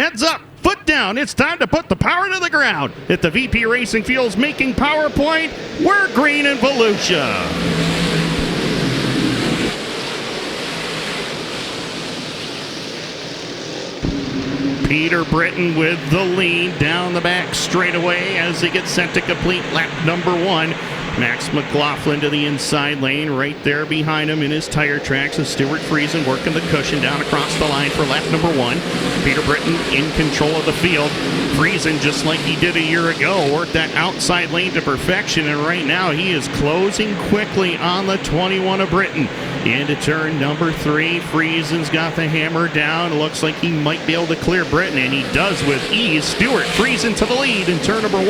Heads up, foot down. It's time to put the power to the ground. At the VP Racing Fuels making PowerPoint, we're green in Volusia. Peter Britton with the lead down the back straightaway as they get set to complete lap number 1. Max McLaughlin to the inside lane, right there behind him in his tire tracks, and Stuart Friesen working the cushion down across the line for lap number 1. Peter Britton in control of the field. Friesen, just like he did a year ago, worked that outside lane to perfection, and right now he is closing quickly on the 21 of Britton. Into turn number 3, Friesen's got the hammer down. Looks like he might be able to clear Britton, and he does with ease. Stuart Friesen to the lead in turn number 1.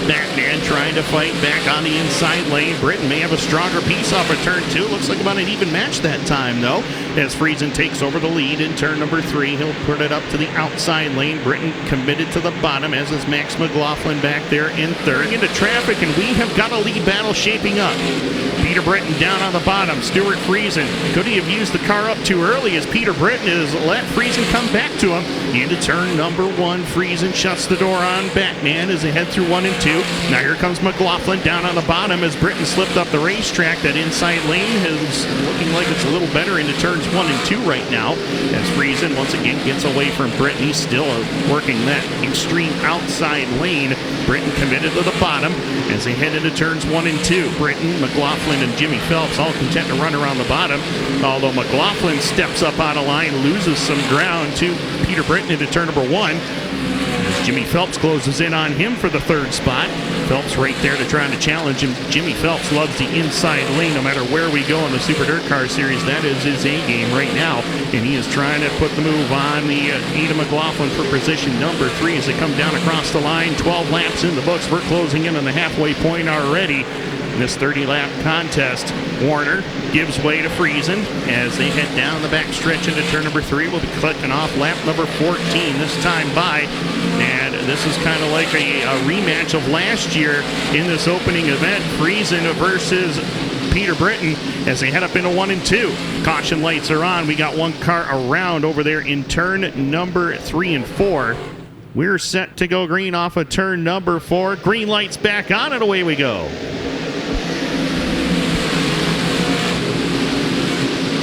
Batman trying to fight back on the inside lane. Britton may have a stronger piece off of turn 2. Looks like about an even match that time, though. As Friesen takes over the lead in turn number 3, he'll put it up to the outside lane. Britton committed to the bottom, as is Max McLaughlin back there in third. Into traffic, and we have got a lead battle shaping up. Peter Britton down on the bottom. Stuart Friesen. Could he have used the car up too early, as Peter Britton has let Friesen come back to him? Into turn number 1, Friesen shuts the door on Batman as they head through 1 and 2. Now here comes McLaughlin down on the bottom as Britton slipped up the racetrack. That inside lane is looking like it's a little better into turns 1 and 2 right now, as Friesen once again gets away from Britton. He's still working that extreme outside lane. Britton committed to the bottom as they head into turns 1 and 2. Britton, McLaughlin, and Jimmy Phelps all content to run around the bottom, although McLaughlin steps up out of line, loses some ground to Peter Britton into turn number 1. As Jimmy Phelps closes in on him for the 3rd spot. Phelps right there to try to challenge him. Jimmy Phelps loves the inside lane no matter where we go in the Super Dirt Car Series. That is his A-game right now, and he is trying to put the move on the Ada McLaughlin for position number 3 as they come down across the line. 12 laps in the books. We're closing in on the halfway point already. In this 30-lap contest, Warner gives way to Friesen as they head down the back stretch into turn number 3. We'll be clicking off lap number 14 this time by. And this is kind of like a rematch of last year in this opening event. Friesen versus Peter Britton as they head up into 1 and 2. Caution lights are on. We got one car around over there in turn number 3 and 4. We're set to go green off of turn number 4. Green lights back on, and away we go.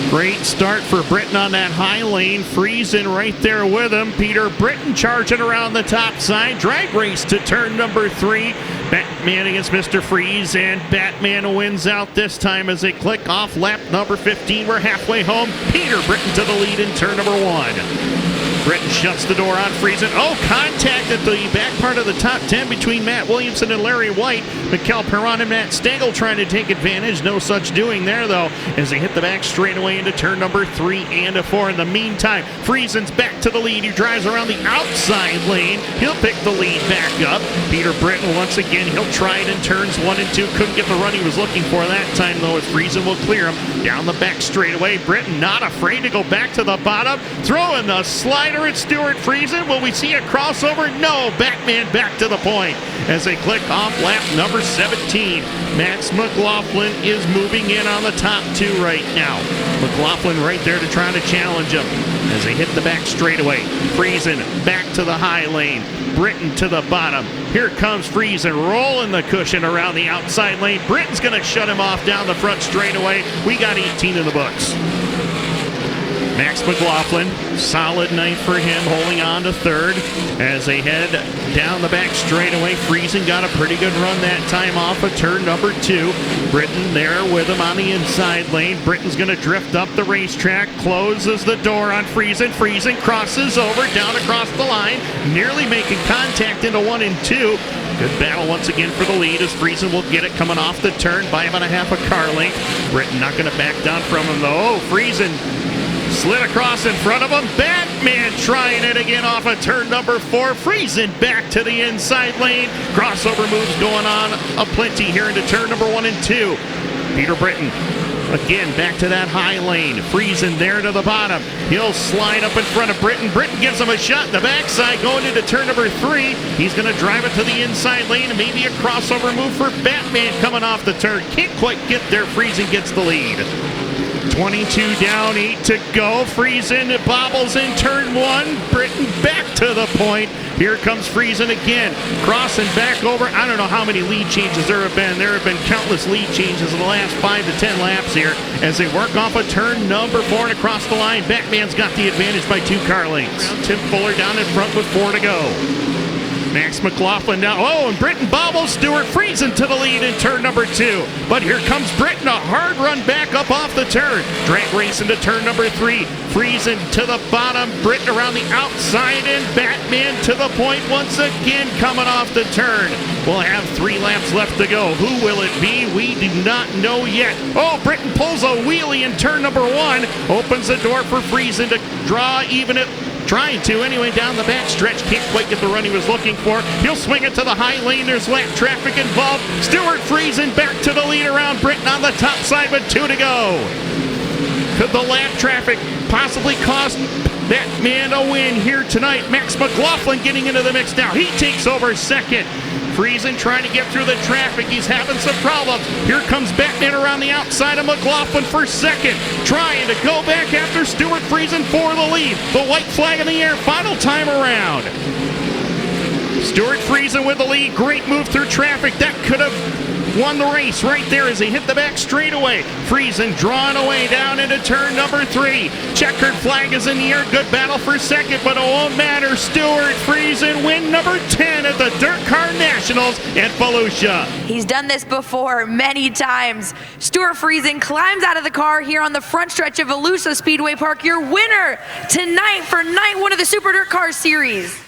Great start for Britton on that high lane. Friesen right there with him. Peter Britton charging around the top side. Drag race to turn number 3. Batman against Mr. Freeze, and Batman wins out this time as they click off lap number 15. We're halfway home. Peter Britton to the lead in turn number 1. Britton shuts the door on Friesen. Oh, contact at the back part of the top 10 between Matt Williamson and Larry White. Mikel Perron and Matt Stengel trying to take advantage. No such doing there, though, as they hit the back straightaway into turn number 3 and 4. In the meantime, Friesen's back to the lead. He drives around the outside lane. He'll pick the lead back up. Peter Britton, once again, he'll try it in turns 1 and 2. Couldn't get the run he was looking for that time, though, as Friesen will clear him down the back straightaway. Britton not afraid to go back to the bottom. Throwing the slider at Stuart Friesen. Will we see a crossover? No. Batman back to the point as they click off lap number 17. Max McLaughlin is moving in on the top 2 right now. McLaughlin right there to try to challenge him as they hit the back straightaway. Friesen back to the high lane. Britton to the bottom. Here comes Friesen rolling the cushion around the outside lane. Britton's going to shut him off down the front straightaway. We got 18 in the books. Max McLaughlin, solid night for him, holding on to 3rd as they head down the back straightaway. Friesen got a pretty good run that time off of turn number 2. Britton there with him on the inside lane. Britton's going to drift up the racetrack, closes the door on Friesen. Friesen crosses over, down across the line, nearly making contact into 1 and 2. Good battle once again for the lead as Friesen will get it coming off the turn by about a half a car length. Britton not going to back down from him, though. Oh, Friesen slid across in front of him. Batman trying it again off of turn number 4. Friesen back to the inside lane. Crossover moves going on aplenty here into turn number 1 and 2. Peter Britton again back to that high lane. Friesen there to the bottom. He'll slide up in front of Britton. Britton gives him a shot in the backside going into turn number 3. He's going to drive it to the inside lane, and maybe a crossover move for Batman coming off the turn. Can't quite get there. Friesen gets the lead. 22 down, 8 to go. Friesen bobbles in turn 1. Britton back to the point. Here comes Friesen again, crossing back over. I don't know how many lead changes there have been. There have been countless lead changes in the last 5 to 10 laps here as they work off a turn number 4 and across the line. Batman's got the advantage by 2 car lengths. Tim Fuller down in front with 4 to go. Max McLaughlin now. Oh, and Britton bobbles Stuart Friesen to the lead in turn number 2. But here comes Britton, a hard run back up off the turn. Drag race into turn number 3. Friesen to the bottom. Britton around the outside, and Batman to the point once again coming off the turn. We'll have 3 laps left to go. Who will it be? We do not know yet. Oh, Britton pulls a wheelie in turn number 1. Opens the door for Friesen to draw even it. Trying to anyway down the back stretch. Can't quite get the run he was looking for. He'll swing it to the high lane. There's lap traffic involved. Stuart Friesen back to the lead around Britton on the top side with 2 to go. Could the lap traffic possibly cost Batman a win here tonight? Max McLaughlin getting into the mix now. He takes over second. Friesen trying to get through the traffic. He's having some problems. Here comes Batman around the outside of McLaughlin for second. Trying to go back after Stuart Friesen for the lead. The white flag in the air. Final time around. Stuart Friesen with the lead. Great move through traffic. That could have won the race right there as he hit the back straightaway. Friesen drawn away down into turn number 3. Checkered flag is in the air. Good battle for second, but it won't matter. Stuart Friesen win number 10 at the DIRTcar Nationals at Volusia. He's done this before many times. Stuart Friesen climbs out of the car here on the front stretch of Volusia Speedway Park. Your winner tonight for night 1 of the Super DIRTcar Series.